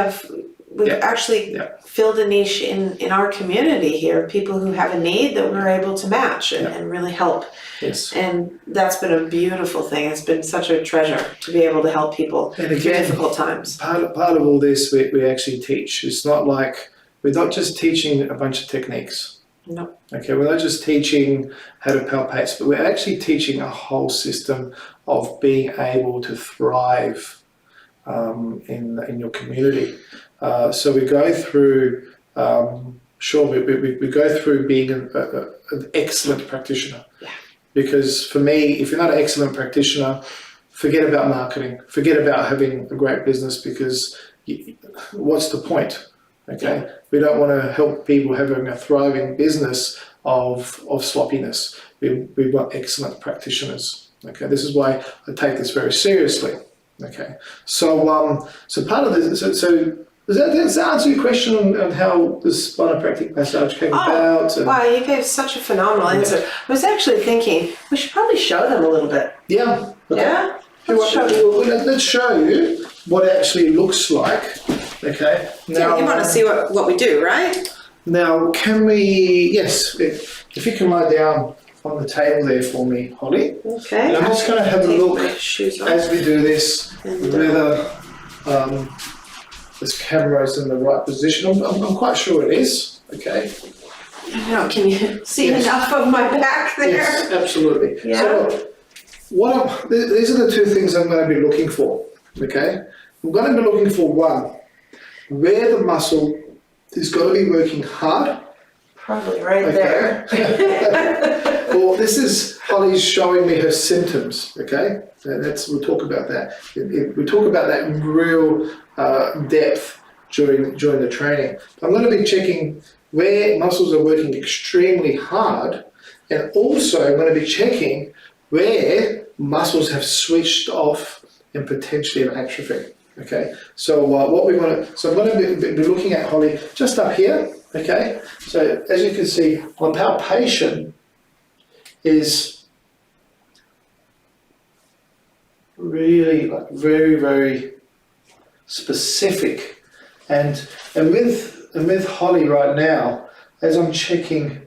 actually filled a niche in our community here, people who have a need that we're able to match and really help.
Yes.
And that's been a beautiful thing. It's been such a treasure to be able to help people through difficult times.
Part of all this we actually teach. It's not like we're not just teaching a bunch of techniques.
No.
Okay, we're not just teaching how to palpate, but we're actually teaching a whole system of being able to thrive in your community. So we go through, we go through being an excellent practitioner.
Yeah.
Because for me, if you're not an excellent practitioner, forget about marketing, forget about having a great business, because what's the point? Okay, we don't want to help people having a thriving business of sloppiness. We want excellent practitioners. Okay, this is why I take this very seriously. Okay, so part of this, so does that answer your question on how the Spinopractic massage came about?
Wow, you gave such a phenomenal answer. I was actually thinking we should probably show them a little bit.
Yeah. Okay.
Yeah.
Let's show you what it actually looks like. Okay. Now,
you want to see what we do, right?
Now, can we? Yes. If you can lie down on the table there for me, Holly.
Okay.
And I'm just going to have a look as we do this, whether this camera is in the right position. I'm quite sure it is. Okay.
I know. Can you see enough of my back there?
Yes, absolutely.
Yeah.
So, these are the 2 things I'm going to be looking for. Okay. I'm going to be looking for, one, where the muscle is going to be working hard.
Probably right there.
Well, this is Holly's showing me her symptoms, okay? We'll talk about that. We talk about that in real depth during the training. I'm going to be checking where muscles are working extremely hard, and also I'm going to be checking where muscles have switched off and potentially have atrophy. Okay, so I'm going to be looking at Holly just up here. Okay, so as you can see, my palpation is really very, very specific, and with Holly right now, as I'm checking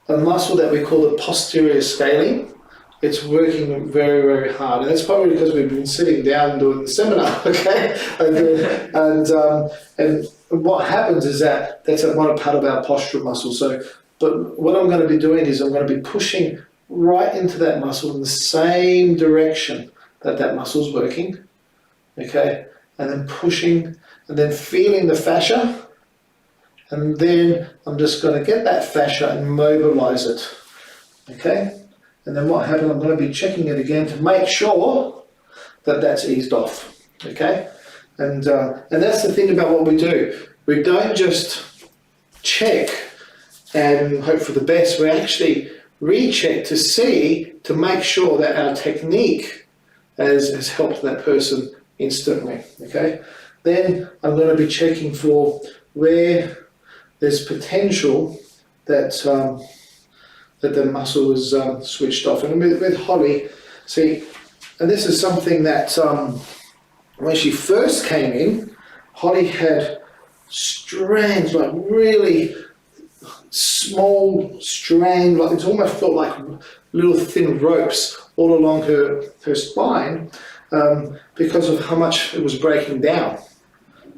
a muscle that we call the posterior scalene, it's working very, very hard, and that's probably because we've been sitting down doing the seminar, okay? And what happens is that's one part of our postural muscle. So, but what I'm going to be doing is I'm going to be pushing right into that muscle in the same direction that that muscle's working, okay? And then pushing, and then feeling the fascia, and then I'm just going to get that fascia and mobilize it, okay? And then what happens, I'm going to be checking it again to make sure that that's eased off, okay? And that's the thing about what we do. We don't just check and hope for the best. We actually recheck to see, to make sure that our technique has helped that person instantly, okay? Then I'm going to be checking for where there's potential that that the muscle is switched off. And with Holly, see, and this is something that when she first came in, Holly had strands, like really small strand, like it almost felt like little thin ropes all along her spine because of how much it was breaking down.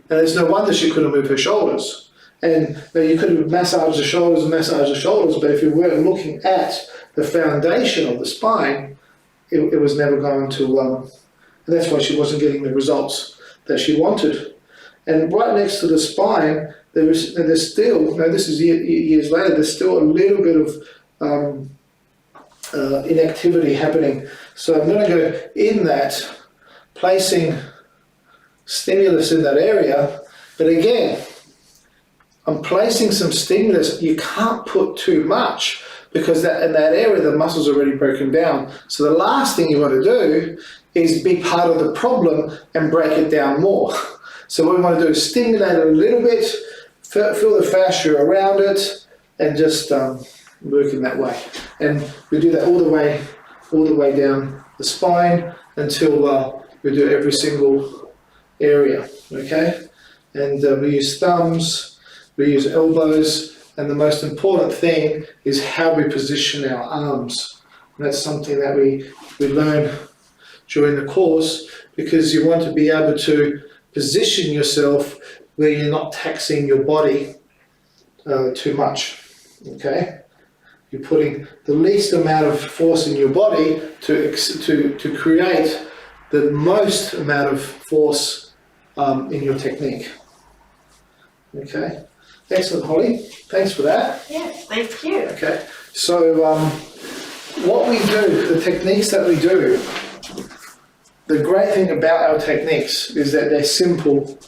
And it's no wonder she couldn't move her shoulders. And you could have massaged the shoulders, but if you weren't looking at the foundation of the spine, it was never going to, and that's why she wasn't getting the results that she wanted. And right next to the spine, there's still, now this is years later, there's still a little bit of inactivity happening. So I'm going to go in that, placing stimulus in that area, but again, I'm placing some stimulus. You can't put too much because in that area the muscle's already broken down. So the last thing you want to do is be part of the problem and break it down more. So what we want to do is stimulate it a little bit, feel the fascia around it, and just work in that way. And we do that all the way down the spine until we do every single area, okay? And we use thumbs, we use elbows, and the most important thing is how we position our arms. And that's something that we learn during the course, because you want to be able to position yourself where you're not taxing your body too much, okay? You're putting the least amount of force in your body to create the most amount of force in your technique. Okay, excellent, Holly. Thanks for that.
Yes, thank you.
Okay, so what we do, the techniques that we do, the great thing about our techniques is that they're simple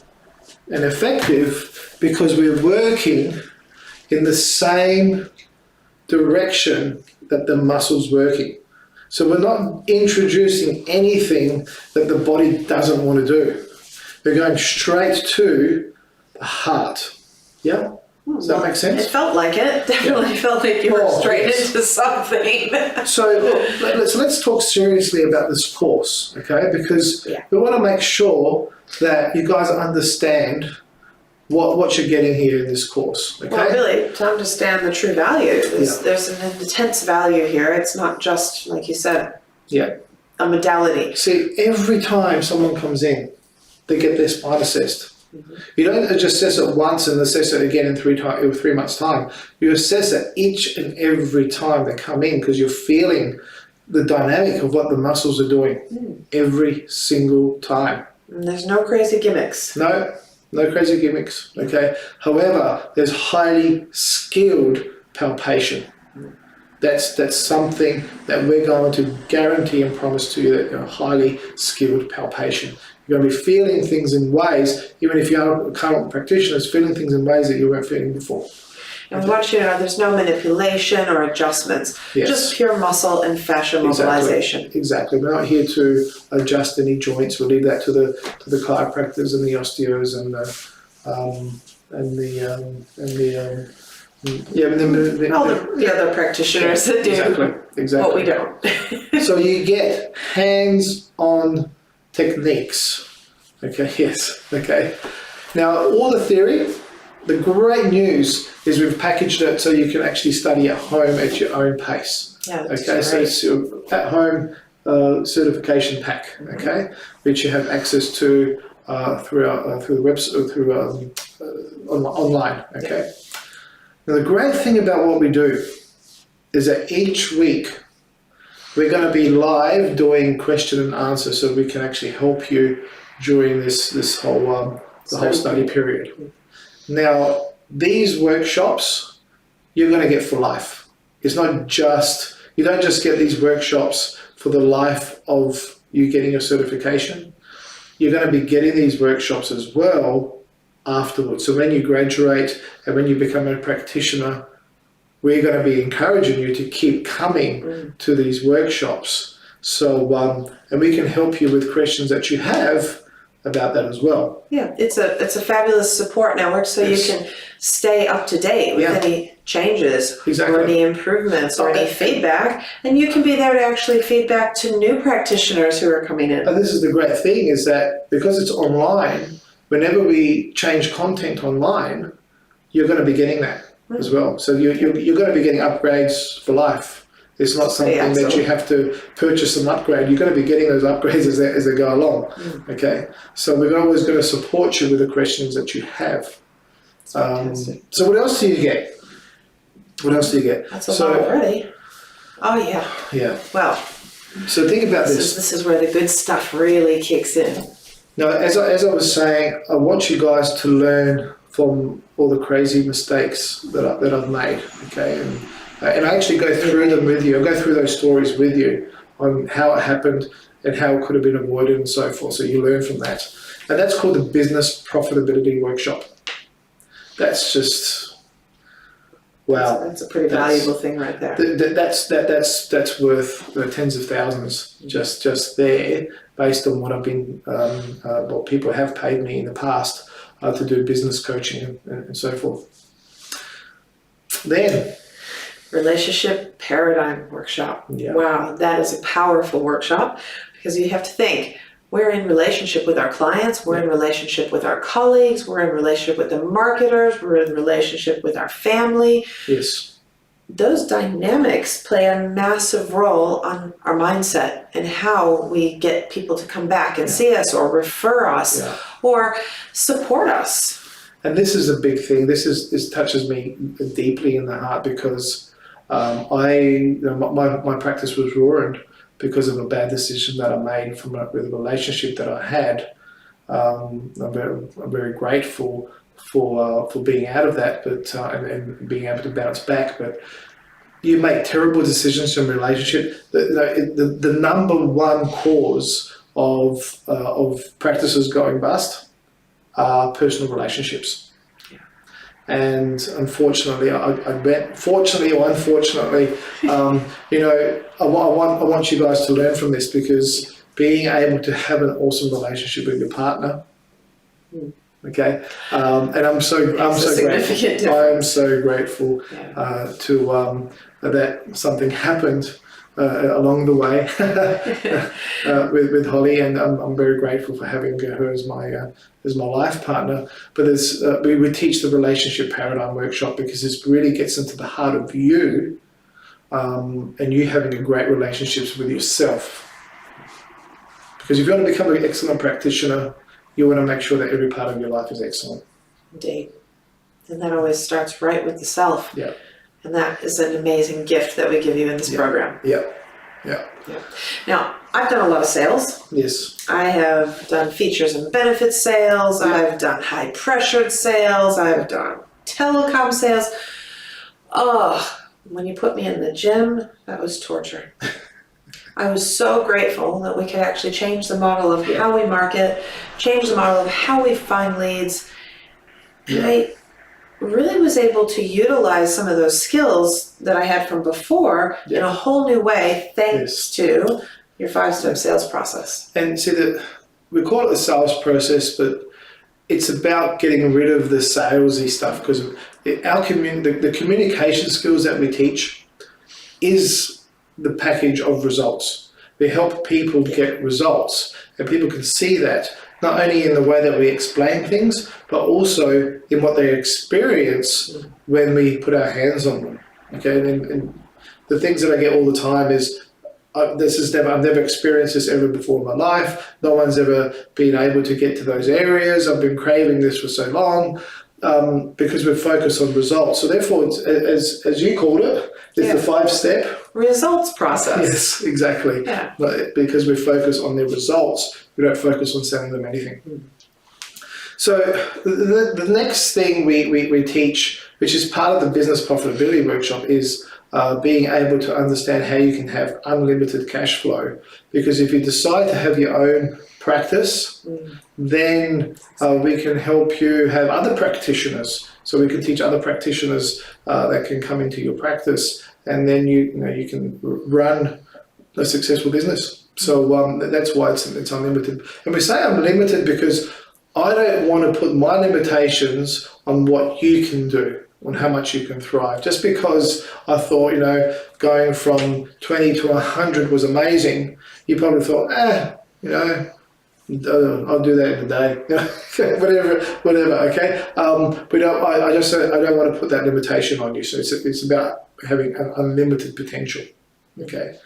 and effective because we're working in the same direction that the muscle's working. So we're not introducing anything that the body doesn't want to do. We're going straight to the heart. Yeah? Does that make sense?
It felt like it. Definitely felt like you were straight into something.
So look, let's talk seriously about this course, okay? Because we want to make sure that you guys understand what you're getting here in this course, okay?
Well, really, to understand the true value, there's an intense value here. It's not just, like you said, a modality.
See, every time someone comes in, they get their spine assessed. Mm-hmm. You don't just assess it once and assess it again in 3 months' time. You assess it each and every time they come in because you're feeling the dynamic of what the muscles are doing every single time.
And there's no crazy gimmicks.
No crazy gimmicks, okay? However, there's highly skilled palpation. That's something that we're going to guarantee and promise to you, that you're highly skilled palpation. You're going to be feeling things in ways, even if you are current practitioners, feeling things in ways that you weren't feeling before.
And we want you to know there's no manipulation or adjustments, just pure muscle and fascia mobilization.
Exactly. We're not here to adjust any joints. We'll leave that to the chiropractors and the osteos and
the other practitioners that do what we don't.
So you get hands-on techniques. Okay. Yes. Okay. Now all the theory. The great news is we've packaged it so you can actually study at home at your own pace. Okay, so it's your at-home certification pack. Okay, which you have access to through the website, through online. Okay. Now the great thing about what we do is that each week we're going to be live doing question and answer, so we can actually help you during this whole the whole study period. Now, these workshops you're going to get for life. It's not just, you don't just get these workshops for the life of you getting your certification. You're going to be getting these workshops as well afterwards. So when you graduate and when you become a practitioner, we're going to be encouraging you to keep coming to these workshops. So, and we can help you with questions that you have about that as well.
Yeah, it's a fabulous support network, so you can stay up to date with any changes or any improvements or any feedback, and you can be there to actually feedback to new practitioners who are coming in.
And this is the great thing, is that because it's online, whenever we change content online, you're going to be getting that as well. So you're going to be getting upgrades for life. It's not something that you have to purchase an upgrade. You're going to be getting those upgrades as they go along. Okay, so we're always going to support you with the questions that you have. So what else do you get? What else do you get?
That's a lot already. Oh yeah.
Yeah.
Well.
So think about this.
This is where the good stuff really kicks in.
Now, as I was saying, I want you guys to learn from all the crazy mistakes that I've made. Okay. And I actually go through them with you. I go through those stories with you on how it happened and how it could have been avoided and so forth. So you learn from that. And that's called the Business Profitability Workshop. That's just, wow.
That's a pretty valuable thing right there.
That's worth tens of thousands just there, based on what I've been, what people have paid me in the past to do business coaching and so forth. Then,
Relationship Paradigm Workshop.
Yeah.
Wow, that is a powerful workshop, because you have to think, we're in relationship with our clients, we're in relationship with our colleagues, we're in relationship with the marketers, we're in relationship with our family.
yes.
Those dynamics play a massive role on our mindset and how we get people to come back and see us or refer us or support us.
And this is a big thing. This touches me deeply in the heart, because my practice was ruined because of a bad decision that I made with a relationship that I had. I'm very grateful for being out of that, but and being able to bounce back. But you make terrible decisions in a relationship. The number one cause of practices going bust are personal relationships. And unfortunately, fortunately or unfortunately, I want you guys to learn from this, because being able to have an awesome relationship with your partner, okay, and I'm so grateful. I am so grateful to that something happened along the way with Holly, and I'm very grateful for having her as my life partner. But we teach the Relationship Paradigm Workshop because this really gets into the heart of you, and you having a great relationships with yourself. Because if you want to become an excellent practitioner, you want to make sure that every part of your life is excellent.
Indeed. And that always starts right with the self.
Yeah.
And that is an amazing gift that we give you in this program.
Yeah.
Now, I've done a lot of sales.
Yes.
I have done features and benefits sales. I've done high pressured sales. I've done telecom sales. Oh, when you put me in the gym, that was torture. I was so grateful that we could actually change the model of how we market, change the model of how we find leads. And I really was able to utilize some of those skills that I had from before in a whole new way, thanks to your 5-step sales process.
And see, we call it the sales process, but it's about getting rid of the salesy stuff, because the communication skills that we teach is the package of results. We help people get results, and people can see that not only in the way that we explain things, but also in what they experience when we put our hands on them. Okay, and the things that I get all the time is, I've never experienced this ever before in my life. No one's ever been able to get to those areas. I've been craving this for so long. because we're focused on results. So therefore, it's, as you called it, it's the 5-step
results process.
Yes, exactly.
Yeah.
But because we focus on their results, we don't focus on selling them anything. So the next thing we teach, which is part of the business profitability workshop, is being able to understand how you can have unlimited cash flow. Because if you decide to have your own practice, then we can help you have other practitioners. So we can teach other practitioners that can come into your practice, and then you can run a successful business. So that's why it's unlimited. And we say unlimited because I don't want to put my limitations on what you can do, on how much you can thrive. Just because I thought, going from 20 to 100 was amazing, you probably thought, I'll do that in a day, whatever, okay? But I don't want to put that limitation on you. So it's about having an unlimited potential, okay?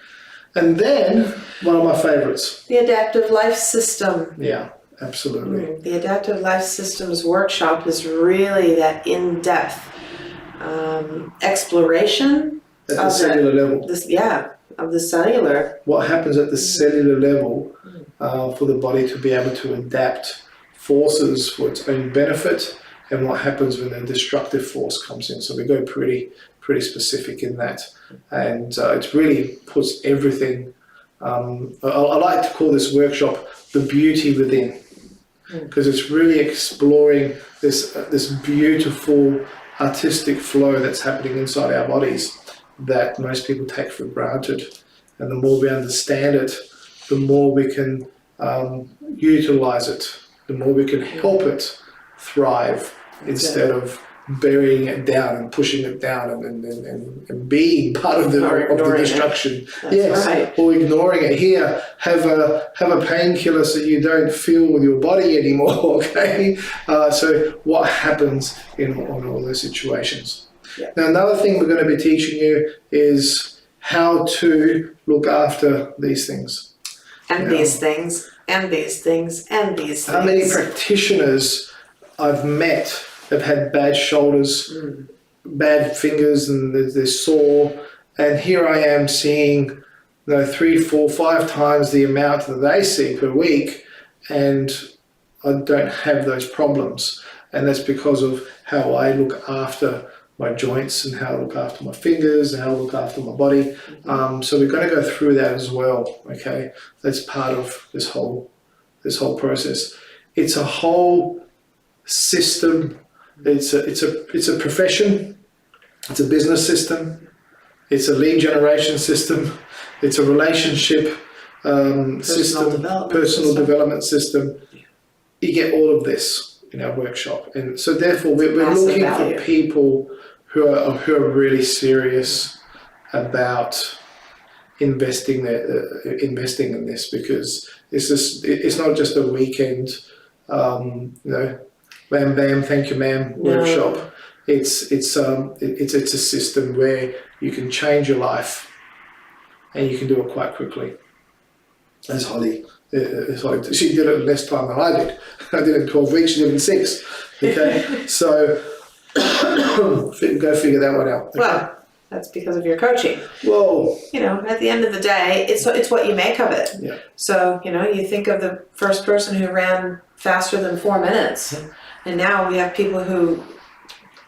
And then, one of my favorites.
The adaptive life system.
Yeah, absolutely.
The adaptive life systems workshop is really that in-depth exploration
at the cellular level.
Of the cellular.
What happens at the cellular level for the body to be able to adapt forces for its own benefit, and what happens when a destructive force comes in. So we go pretty specific in that, and it really puts everything. I like to call this workshop the beauty within, because it's really exploring this beautiful artistic flow that's happening inside our bodies that most people take for granted. And the more we understand it, the more we can utilize it, the more we can help it thrive instead of burying it down and pushing it down and being part of the destruction. Yes, right. Or ignoring it. Here, have a painkiller so you don't feel with your body anymore. Okay. So what happens in all those situations?
Yeah.
Now, another thing we're going to be teaching you is how to look after these things.
And these things, and these things, and these things.
How many practitioners I've met have had bad shoulders, bad fingers, and they're sore. And here I am seeing 3, 4, 5 times the amount that they see per week, and I don't have those problems. And that's because of how I look after my joints and how I look after my fingers and how I look after my body. So we're going to go through that as well. Okay, that's part of this whole process. It's a whole system. It's a profession. It's a business system. It's a lead generation system. It's a relationship personal development system. You get all of this in our workshop, and so therefore we're looking for people who are really serious about investing in this, because it's not just a weekend, bam bam, thank you ma'am workshop. It's a system where you can change your life, and you can do it quite quickly. As Holly, she did it in less time than I did. I did it in 12 weeks. She did it in 6. Okay, so go figure that one out. Okay?
Well, that's because of your coaching.
Well,
at the end of the day, it's what you make of it.
Yeah.
So you think of the first person who ran faster than 4 minutes, and now we have people who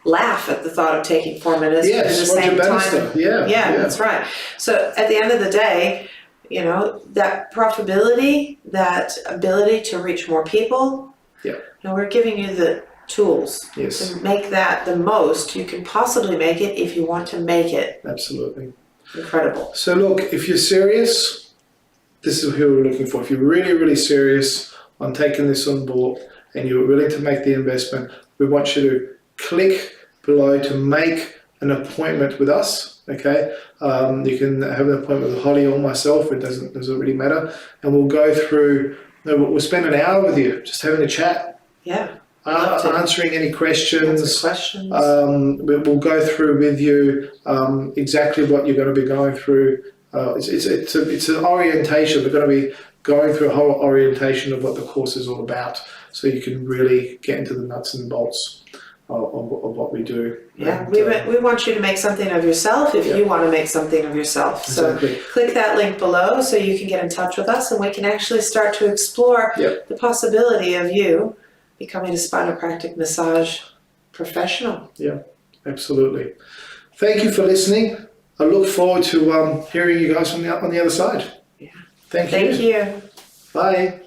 laugh at the thought of taking 4 minutes.
Yes,
at the same time.
Yeah,
that's right. So at the end of the day, that profitability, that ability to reach more people.
Yeah.
We're giving you the tools to make that the most you can possibly make it if you want to make it.
Absolutely.
Incredible.
So look, if you're serious, this is who we're looking for. If you're really, really serious on taking this on board and you're willing to make the investment, we want you to click below to make an appointment with us. Okay, you can have an appointment with Holly or myself. It doesn't really matter, and we'll go through. We'll spend an hour with you, just having a chat.
Yeah.
Answering any questions. We'll go through with you exactly what you're going to be going through. It's an orientation. We're going to be going through a whole orientation of what the course is all about, so you can really get into the nuts and bolts. of what we do.
Yeah,
And,
we want you to make something of yourself if
Yeah.
you want to make something of yourself.
Exactly.
So click that link below so you can get in touch with us and we can actually start to explore
Yep.
the possibility of you becoming a Spinopractic massage professional.
Absolutely. Thank you for listening. I look forward to hearing you guys on the other side.
Yeah.
Thank you.
Thank you.
Bye.